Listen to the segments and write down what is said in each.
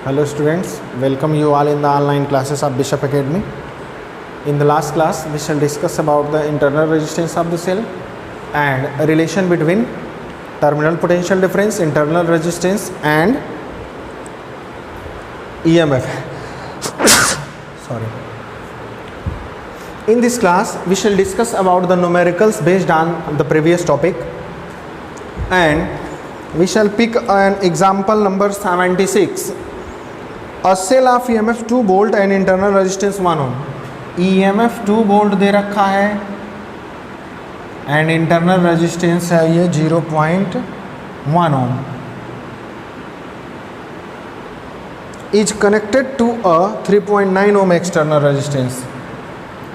Hello students, welcome you all in the online classes of Bishop Academy. In the last class, we shall discuss about the internal resistance of the cell and a relation between terminal potential difference, internal resistance and EMF. Sorry. In this class, we shall discuss about the numericals based on the previous topic, and we shall pick an example number 76. A cell of EMF 2 volt and internal resistance 1 ohm. EMF 2 volt दे रखा है and internal resistance है ये 0.1 ohm. Is connected to a 3.9 ohm external resistance.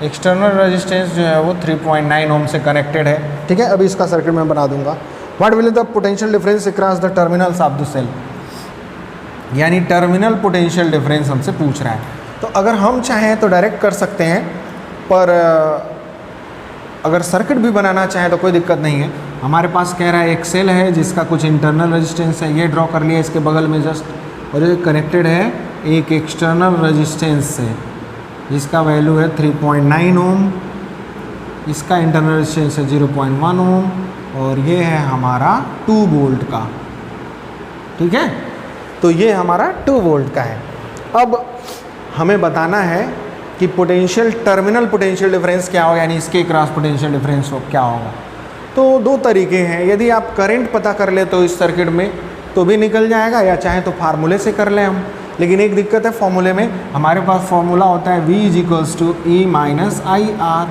External resistance जो है वो 3.9 ओम से connected है. ठीक है, अभी इसका सर्किट मैं बना दूंगा. What will the potential difference across the terminals of the cell, यानी टर्मिनल पोटेंशियल डिफरेंस हमसे पूछ रहा है. तो अगर हम चाहें तो डायरेक्ट कर सकते हैं, पर अगर सर्किट भी बनाना चाहें तो कोई दिक्कत नहीं है. हमारे पास कह रहा है एक सेल है जिसका कुछ इंटरनल रेजिस्टेंस है, ये ड्रॉ कर लिया इसके बगल में जस्ट, और ये कनेक्टेड है एक एक्सटर्नल रेजिस्टेंस से जिसका वैल्यू है 3.9 ओम. इसका इंटरनल रेजिस्टेंस है 0.1 ओम और ये है हमारा 2 वोल्ट का. ठीक है, तो ये हमारा 2 वोल्ट का है. अब हमें बताना है कि पोटेंशियल टर्मिनल पोटेंशियल डिफरेंस क्या होगा, यानी इसके क्रॉस पोटेंशियल डिफरेंस क्या होगा. तो दो तरीके हैं. यदि आप करंट पता कर ले तो इस सर्किट में तो भी निकल जाएगा, या चाहे तो फार्मूले से कर लें हम. लेकिन एक दिक्कत है, फार्मूले में हमारे पास फार्मूला होता है V = E - IR.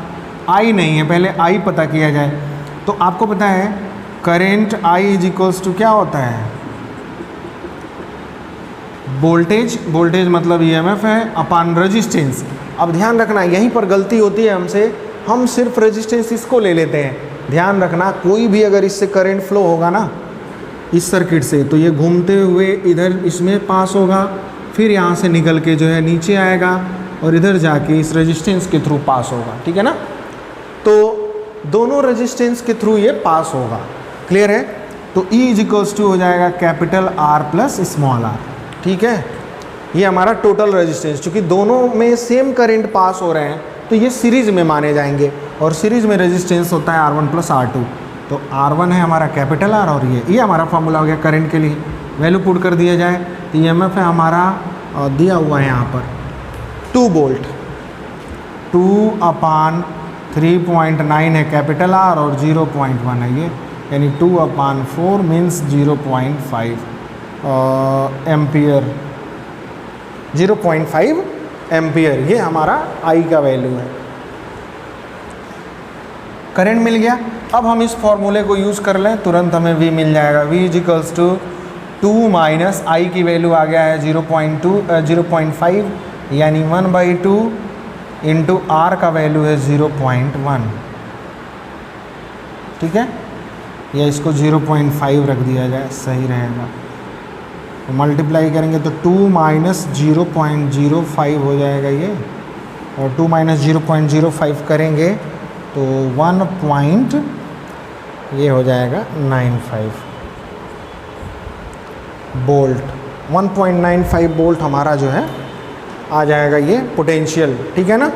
I नहीं है, पहले I पता किया जाए. तो आपको पता है करंट I = क्या होता है, वोल्टेज मतलब EMF है अपान रेजिस्टेंस. अब ध्यान रखना, यहीं पर गलती होती है हमसे, हम सिर्फ रेजिस्टेंस इसको ले लेते हैं. ध्यान रखना, कोई भी अगर इससे करंट फ्लो होगा ना इस सर्किट से, तो ये घूमते हुए इधर इसमें पास होगा, फिर यहाँ से निकल के जो है नीचे आएगा और इधर जाके इस रेजिस्टेंस के थ्रू पास होगा. ठीक है ना, तो दोनों रेजिस्टेंस के थ्रू ये पास होगा. क्लियर है. तो E = हो जाएगा कैपिटल R + स्मॉल r. ठीक है, ये हमारा टोटल रेजिस्टेंस. चूँकि दोनों में सेम करंट पास हो रहे हैं तो ये सीरीज़ में माने जाएंगे, और सीरीज़ में रेजिस्टेंस होता है R1 + R2. तो R1 है हमारा कैपिटल R, और ये हमारा फॉर्मूला हो गया करंट के लिए. वैल्यू पुट कर दिया जाए तो EMF है हमारा दिया हुआ है यहाँ पर 2 वोल्ट. 2/3.9 है कैपिटल R और 0.1 है ये, यानी 2/4 मीन्स 0.5 एम्पियर. 0.5 एम्पियर ये हमारा I का वैल्यू है. करंट मिल गया. अब हम इस फॉर्मूले को यूज़ कर लें, तुरंत हमें V मिल जाएगा. V = 2 - I की वैल्यू आ गया है 0.5, यानी 1/2 इंटू R का वैल्यू है 0.1. ठीक है, या इसको 0.5 रख दिया जाए, सही रहेगा. तो मल्टीप्लाई करेंगे तो 2 - 0.05 हो जाएगा ये, और 2 - 0.05 करेंगे तो 1. ये हो जाएगा 95 वोल्ट. 1.95 वोल्ट हमारा जो है आ जाएगा ये पोटेंशियल. ठीक है ना,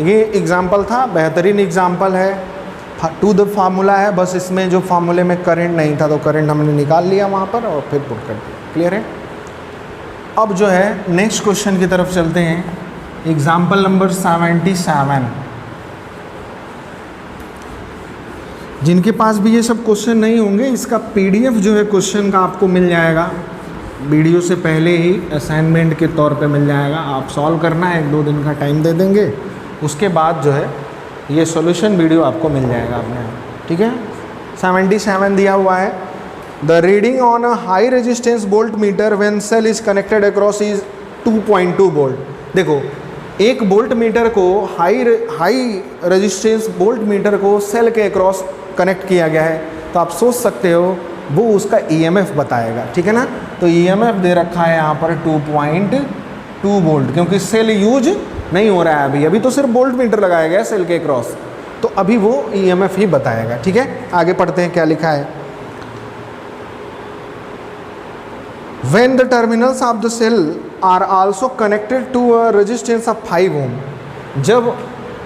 ये एग्जाम्पल था, बेहतरीन एग्जाम्पल है. टू द फार्मूला है, बस इसमें जो फार्मूले में करंट नहीं था तो करंट हमने निकाल लिया वहाँ पर और फिर पुट कर दिया. क्लियर है. अब जो है नेक्स्ट क्वेश्चन की तरफ चलते हैं. Example number 77. जिनके पास भी ये सब क्वेश्चन नहीं होंगे, इसका PDF जो है क्वेश्चन का आपको मिल जाएगा, वीडियो से पहले ही असाइनमेंट के तौर पे मिल जाएगा. आप सॉल्व करना है, 1-2 दिन का टाइम दे देंगे, उसके बाद जो है ये सॉल्यूशन वीडियो आपको मिल जाएगा अपने आप. ठीक है. 77 दिया हुआ है. The reading on a high resistance voltmeter when cell is connected across is 2.2 volt. देखो, एक वोल्ट मीटर को हाई रेजिस्टेंस वोल्ट मीटर को सेल के अक्रॉस कनेक्ट किया गया है, तो आप सोच सकते हो वो उसका EMF बताएगा. ठीक है ना. तो EMF दे रखा है यहाँ पर 2.2 वोल्ट, क्योंकि सेल यूज नहीं हो रहा है अभी तो सिर्फ वोल्ट मीटर लगाया गया है सेल के क्रॉस, तो अभी वो EMF ही बताएगा. ठीक है, आगे पढ़ते हैं क्या लिखा है. When the terminals of the cell are also connected to a resistance of 5 ohm, जब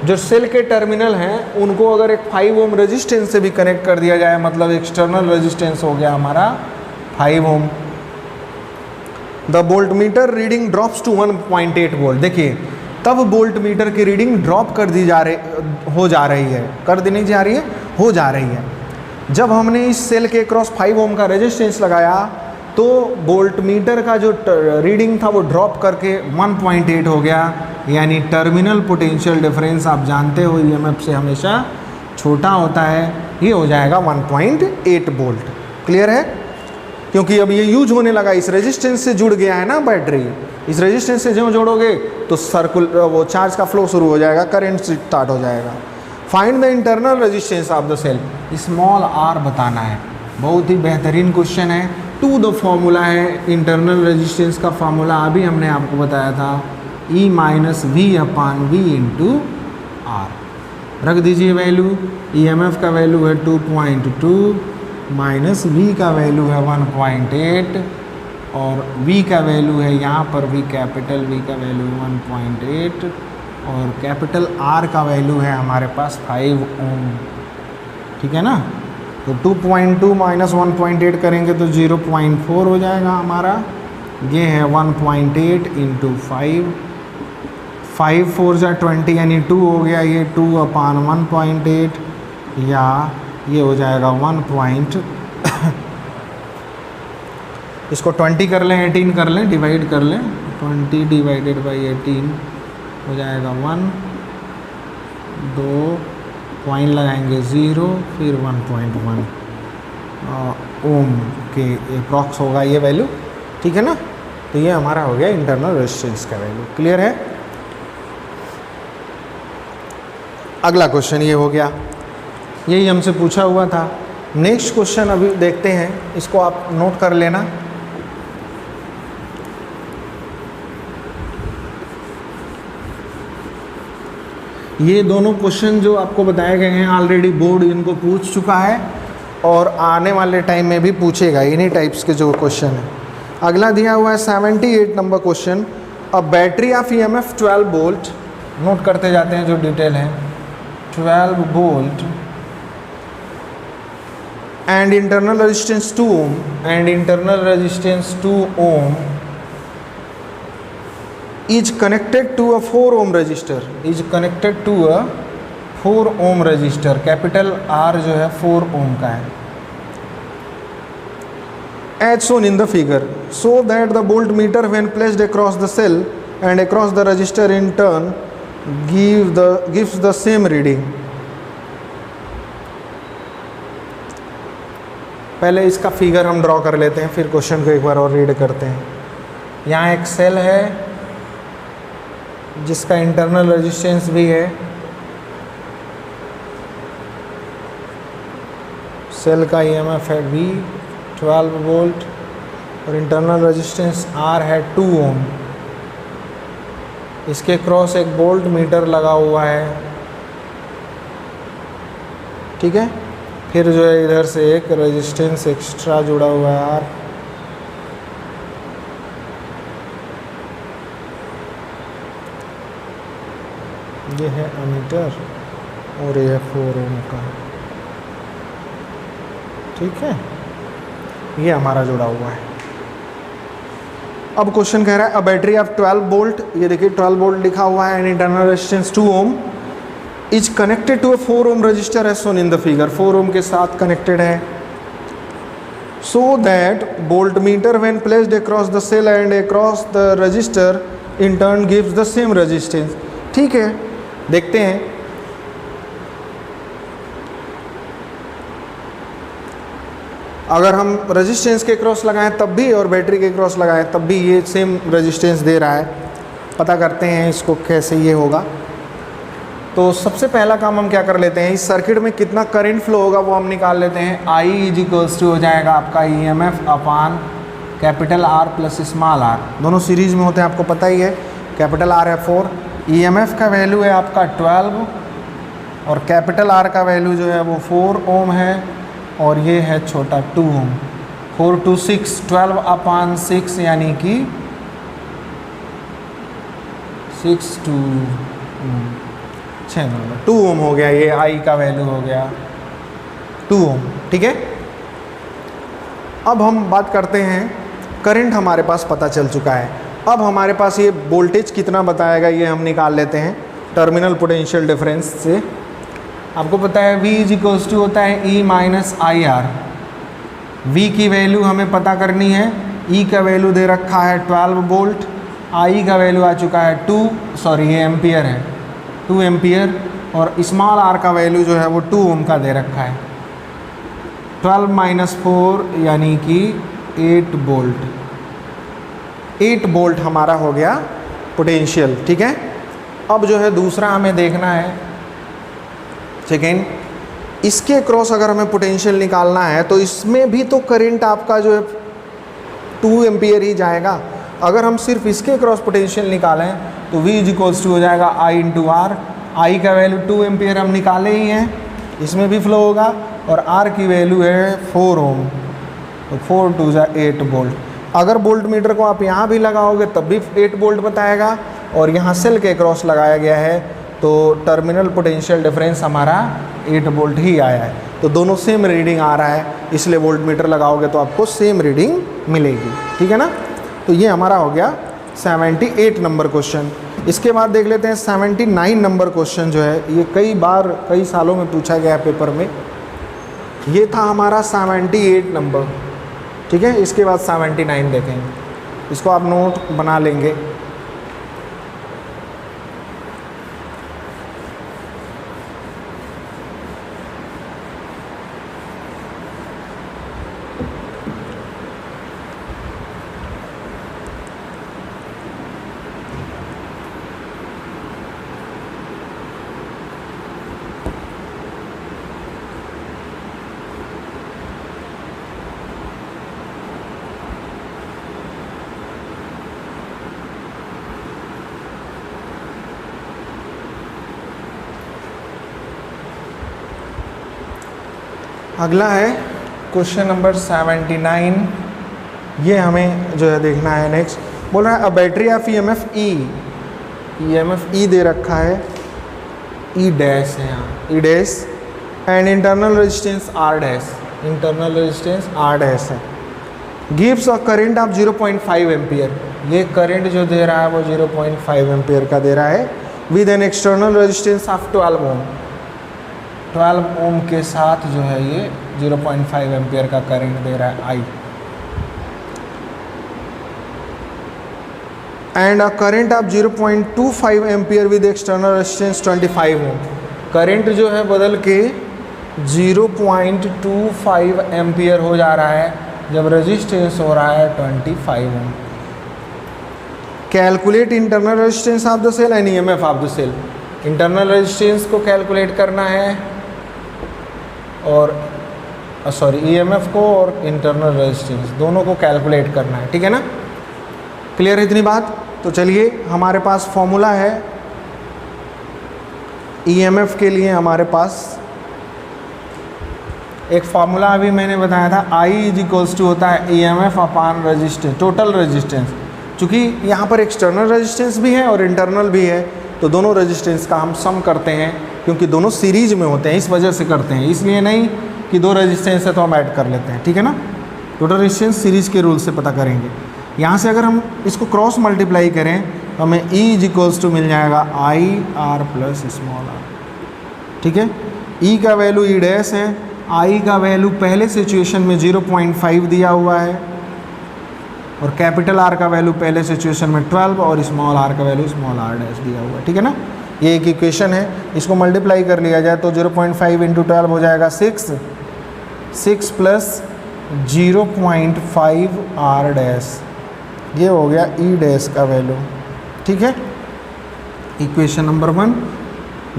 जो सेल के टर्मिनल हैं उनको अगर एक 5 ओम रेजिस्टेंस से भी कनेक्ट कर दिया जाए, मतलब एक्सटर्नल रेजिस्टेंस हो गया हमारा 5 ohm, the voltmeter reading drops to 1.8 volt. देखिए तब वोल्ट मीटर की रीडिंग ड्रॉप कर दी जा रही है, कर दी नहीं जा रही है, हो जा रही है। जब हमने इस सेल के क्रॉस 5 ओम का रेजिस्टेंस लगाया तो वोल्ट मीटर का जो रीडिंग था वो ड्रॉप करके 1.8 हो गया, यानी टर्मिनल पोटेंशियल डिफरेंस आप जानते हो ईएमएफ से हमेशा छोटा होता है, ये हो जाएगा 1.8 वोल्ट। क्लियर है? क्योंकि अब ये यूज होने लगा, इस रेजिस्टेंस से जुड़ गया है ना बैटरी, इस रेजिस्टेंस से जो जोड़ोगे तो वो चार्ज का फ्लो शुरू हो जाएगा, करंट स्टार्ट हो जाएगा। Find the internal resistance of the cell, small r बताना है। बहुत ही बेहतरीन क्वेश्चन है। टू द फॉर्मूला है इंटरनल रेजिस्टेंस का, फॉर्मूला अभी हमने आपको बताया था, E minus V upon V into R. रख दीजिए वैल्यू, EMF का वैल्यू है 2.2 माइनस V का वैल्यू है 1.8 और V का वैल्यू है यहाँ पर भी कैपिटल V का वैल्यू 1.8 और कैपिटल R का वैल्यू है हमारे पास 5 ओम। ठीक है ना? तो 2.2 माइनस 1.8 करेंगे तो 0.4 हो जाएगा हमारा। ये है 1.8 इंटू 5 4 जा 20 यानी 2 हो गया, ये 2 अपान 1.8 या ये हो जाएगा 1. इसको 20 कर लें, 18 कर लें, डिवाइड कर लें, 20 डिवाइडेड बाई 18 हो जाएगा 1, 2 पॉइंट लगाएंगे 0 फिर 1.1 ओम के अप्रॉक्स होगा ये वैल्यू। ठीक है ना? तो ये हमारा हो गया इंटरनल रेजिस्टेंस का वैल्यू। क्लियर है? अगला क्वेश्चन ये हो गया, यही हमसे पूछा हुआ था। नेक्स्ट क्वेश्चन अभी देखते हैं, इसको आप नोट कर लेना। ये दोनों क्वेश्चन जो आपको बताए गए हैं ऑलरेडी बोर्ड इनको पूछ चुका है और आने वाले टाइम में भी पूछेगा, इन्हीं टाइप्स के जो क्वेश्चन है। अगला दिया हुआ है 78 number question, a battery of EMF 12 volt, note करते जाते हैं जो डिटेल है, 12 volt and internal resistance 2 ohm and internal resistance 2 ohm is connected to a 4 ohm resistor, is connected to a 4 ohm resistor, capital R जो है 4 ohm का है, as shown in the figure, so that the voltmeter when placed across the cell and across the resistor in turn gives the same reading। पहले इसका figure हम draw कर लेते हैं, फिर क्वेश्चन को एक बार और रीड करते हैं। यहाँ एक सेल है जिसका इंटरनल रेजिस्टेंस भी है, सेल का EMF है V 12 वोल्ट और इंटरनल रेजिस्टेंस R है 2 ओम। इसके क्रॉस एक वोल्ट मीटर लगा हुआ है। ठीक है? फिर जो है इधर से एक रेजिस्टेंस एक्स्ट्रा जुड़ा हुआ है R, ये है एमीटर और ये है 4 ओम का। ठीक है? ये हमारा जुड़ा हुआ है। अब क्वेश्चन कह रहा है अ बैटरी ऑफ 12 वोल्ट, ये देखिए 12 वोल्ट लिखा हुआ है and internal resistance 2 ohm is connected to a 4 ohm resistor as shown in the figure, 4 ohm के साथ कनेक्टेड है, so that voltmeter when placed across the cell and across the resistor in turn gives the same resistance. ठीक है, देखते हैं। अगर हम resistance के क्रॉस लगाएं तब भी और बैटरी के क्रॉस लगाएं तब भी ये सेम रेजिस्टेंस दे रहा है। पता करते हैं इसको कैसे ये होगा। तो सबसे पहला काम हम क्या कर लेते हैं, इस सर्किट में कितना करंट फ्लो होगा वो हम निकाल लेते हैं। I इज इक्वल्स टू हो जाएगा आपका EMF upon capital R plus small r, दोनों सीरीज में होते हैं, आपको पता ही है। कैपिटल R है 4, EMF का वैल्यू है आपका 12 और कैपिटल R का वैल्यू जो है वो 4 ओम है और ये है छोटा 2 ओम। 4 to 6 12/6 यानी कि 6 to 6 नंबर 2 ओम हो गया, ये आई का वैल्यू हो गया 2 ओम। ठीक है, अब हम बात करते हैं, करंट हमारे पास पता चल चुका है, अब हमारे पास ये वोल्टेज कितना बताएगा ये हम निकाल लेते हैं टर्मिनल पोटेंशियल डिफरेंस से। आपको पता है V इक्वल्स टू होता है E minus I R. V की वैल्यू हमें पता करनी है, E का वैल्यू दे रखा है 12 वोल्ट, I का वैल्यू आ चुका है ये एम्पियर है 2 एम्पियर, और स्मॉल r का वैल्यू जो है वो 2 ओम का दे रखा है। 12 माइनस 4 यानी कि 8 वोल्ट, 8 वोल्ट हमारा हो गया पोटेंशियल। ठीक है, अब जो है दूसरा हमें देखना है, सेकेंड, इसके क्रॉस अगर हमें पोटेंशियल निकालना है तो इसमें भी तो करंट आपका जो है 2 एम्पियर ही जाएगा। अगर हम सिर्फ इसके क्रॉस पोटेंशियल निकालें तो V इक्वल्स टू हो जाएगा I इंटू आर। आई का वैल्यू 2 एम्पियर हम निकाले ही हैं, इसमें भी फ्लो होगा, और R की वैल्यू है 4 ओम, तो 4 टू 8 वोल्ट। अगर वोल्ट मीटर को आप यहाँ भी लगाओगे तब भी 8 वोल्ट बताएगा, और यहाँ सेल के क्रॉस लगाया गया है तो टर्मिनल पोटेंशियल डिफरेंस हमारा 8 वोल्ट ही आया है, तो दोनों सेम रीडिंग आ रहा है, इसलिए वोल्ट मीटर लगाओगे तो आपको सेम रीडिंग मिलेगी। ठीक है ना, तो ये हमारा हो गया 78 नंबर क्वेश्चन। इसके बाद देख लेते हैं 79 नंबर क्वेश्चन जो है, ये कई बार कई सालों में पूछा गया है पेपर में। ये था हमारा 78 नंबर। ठीक है, इसके बाद 79 देखेंगे, इसको आप नोट बना लेंगे। अगला है क्वेश्चन नंबर 79। ये हमें जो है देखना है नेक्स्ट, बोल रहा है a battery of EMF E दे रखा है, E डैश है यहाँ, E dash, and internal resistance R dash, internal resistance R dash है, gives a current of 0.5 ampere. ये करंट जो दे रहा है वो 0.5 एम्पियर का दे रहा है, with an external resistance of 12 ओम। 12 ओम के साथ जो है ये 0.5 एम्पियर का करंट दे रहा है I, and a current of 0.25 ampere with external resistance 25 ohm. Current जो है बदल के 0.25 एम्पियर हो जा रहा है जब रेजिस्टेंस हो रहा है 25 ohm. Calculate internal resistance of the cell and EMF of the cell. Internal resistance को कैलकुलेट करना है और EMF को और इंटरनल रेजिस्टेंस दोनों को कैलकुलेट करना है। ठीक है ना, क्लियर है इतनी बात? तो चलिए, हमारे पास फॉर्मूला है EMF के लिए, हमारे पास एक फार्मूला अभी मैंने बताया था, I इज इक्वल्स टू होता है EMF upon resistance, total resistance. चूँकि यहाँ पर एक्सटर्नल रेजिस्टेंस भी है और इंटरनल भी है, तो दोनों रेजिस्टेंस का हम सम करते हैं, क्योंकि दोनों सीरीज में होते हैं, इस वजह से करते हैं, इसलिए नहीं कि 2 रेजिस्टेंस है तो हम ऐड कर लेते हैं। ठीक है ना, टोटल रेजिस्टेंस सीरीज के रूल से पता करेंगे। यहाँ से अगर हम इसको क्रॉस मल्टीप्लाई करें तो हमें E इज इक्वल्स टू मिल जाएगा IR प्लस स्मॉल r। ठीक है, E का वैल्यू E डैश है, I का वैल्यू पहले सिचुएशन में 0.5 दिया हुआ है, और कैपिटल R का वैल्यू पहले सिचुएशन में 12, और स्मॉल r का वैल्यू स्मॉल r डैश दिया हुआ है। ठीक है ना, ये एक इक्वेशन है, इसको मल्टीप्लाई कर लिया जाए तो 0.5 इंटू 12 हो जाएगा 6 प्लस 0.5 r डैश, ये हो गया E डैश का वैल्यू। ठीक है, इक्वेशन नंबर 1।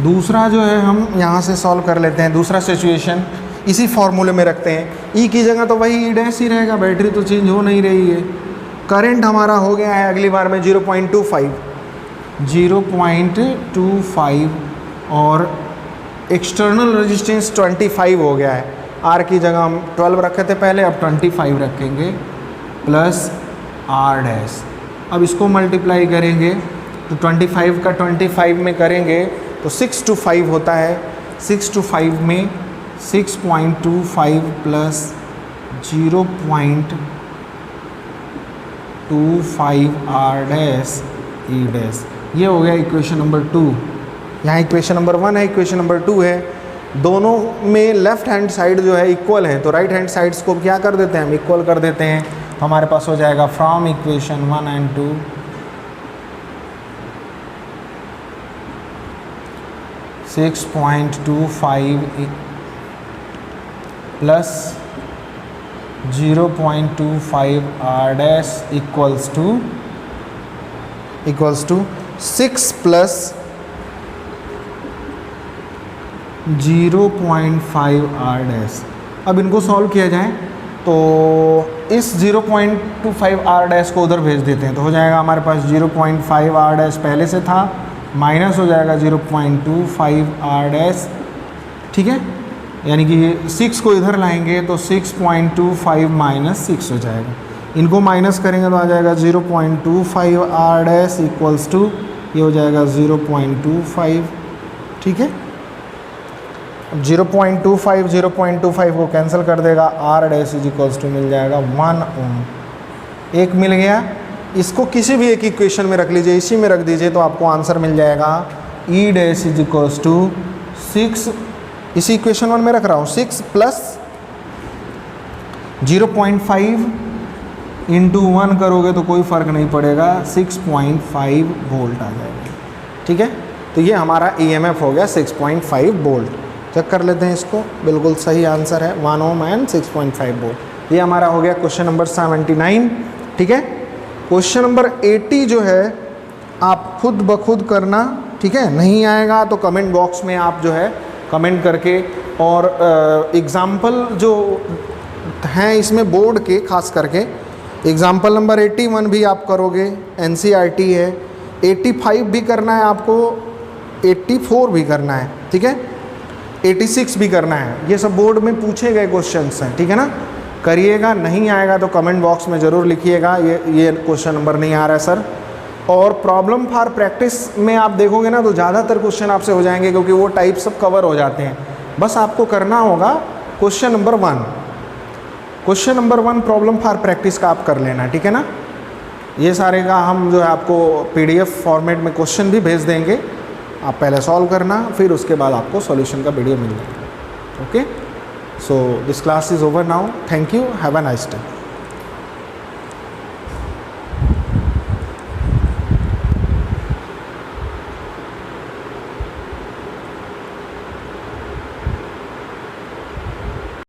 दूसरा जो है हम यहाँ से सॉल्व कर लेते हैं, दूसरा सिचुएशन इसी फॉर्मूले में रखते हैं। E की जगह तो वही E डैश ही रहेगा, बैटरी तो चेंज हो नहीं रही है। करंट हमारा हो गया है अगली बार में 0.25 और एक्सटर्नल रेजिस्टेंस 25 हो गया है। आर की जगह हम 12 रखे थे पहले, अब 25 रखेंगे प्लस आर डैश। अब इसको मल्टीप्लाई करेंगे तो 25 का 25 में करेंगे तो 6 to 5 होता है। 6 to 5 में 6.25 plus 0.25 R dash E dash, ये हो गया इक्वेशन नंबर 2। यहाँ इक्वेशन नंबर 1 है, इक्वेशन नंबर 2 है। दोनों में लेफ्ट हैंड साइड जो है इक्वल है, तो राइट हैंड साइड्स को क्या कर देते हैं हम, इक्वल कर देते हैं। तो हमारे पास हो जाएगा from equation 1 and 2 6.25 plus 0.25 R dash equals to 6 plus 0.5 R dash. अब इनको सॉल्व किया जाए तो इस 0.25 आर डैश को उधर भेज देते हैं, तो हो जाएगा हमारे पास 0.5 आर डैश पहले से था, माइनस हो जाएगा 0.25 आर डैश, ठीक है। यानी कि 6 को इधर लाएंगे तो 6.25 माइनस 6 हो जाएगा। इनको माइनस करेंगे तो आ जाएगा 0.25 आर डैश इक्वल्स टू, ये हो जाएगा 0.25, ठीक है। 0.25 को कैंसिल कर देगा, R dash is equals to मिल जाएगा 1 ओम। एक मिल गया, इसको किसी भी एक इक्वेशन में रख लीजिए, इसी में रख दीजिए तो आपको आंसर मिल जाएगा E dash is equals to 6, इसी इक्वेशन 1 में रख रहा हूँ, 6 प्लस 0.5 इंटू 1 करोगे तो कोई फ़र्क नहीं पड़ेगा, 6.5 वोल्ट आ जाएगा, ठीक है। तो ये हमारा EMF हो गया 6.5 वोल्ट। चेक कर लेते हैं इसको, बिल्कुल सही आंसर है 1 ओम एंड 6.5 वोल्ट। ये हमारा हो गया क्वेश्चन नंबर 79, ठीक है। क्वेश्चन नंबर 80 जो है आप खुद ब खुद करना, ठीक है। नहीं आएगा तो कमेंट बॉक्स में आप जो है कमेंट करके, और एग्ज़ाम्पल जो हैं इसमें बोर्ड के खास करके एग्ज़ाम्पल नंबर 81 भी आप करोगे, NCERT है, 85 भी करना है आपको, 84 भी करना है, ठीक है, 86 भी करना है। ये सब बोर्ड में पूछे गए क्वेश्चंस हैं, ठीक है ना। करिएगा, नहीं आएगा तो कमेंट बॉक्स में ज़रूर लिखिएगा ये क्वेश्चन नंबर नहीं आ रहा है सर। और प्रॉब्लम फॉर प्रैक्टिस में आप देखोगे ना तो ज़्यादातर क्वेश्चन आपसे हो जाएंगे, क्योंकि वो टाइप सब कवर हो जाते हैं। बस आपको करना होगा question number 1, question number 1 problem for practice का आप कर लेना, ठीक है ना। ये सारे का हम जो है आपको PDF फॉर्मेट में क्वेश्चन भी भेज देंगे, आप पहले सॉल्व करना, फिर उसके बाद आपको सॉल्यूशन का वीडियो मिल जाएगा। Okay, so this class is over now, thank you, have a nice day.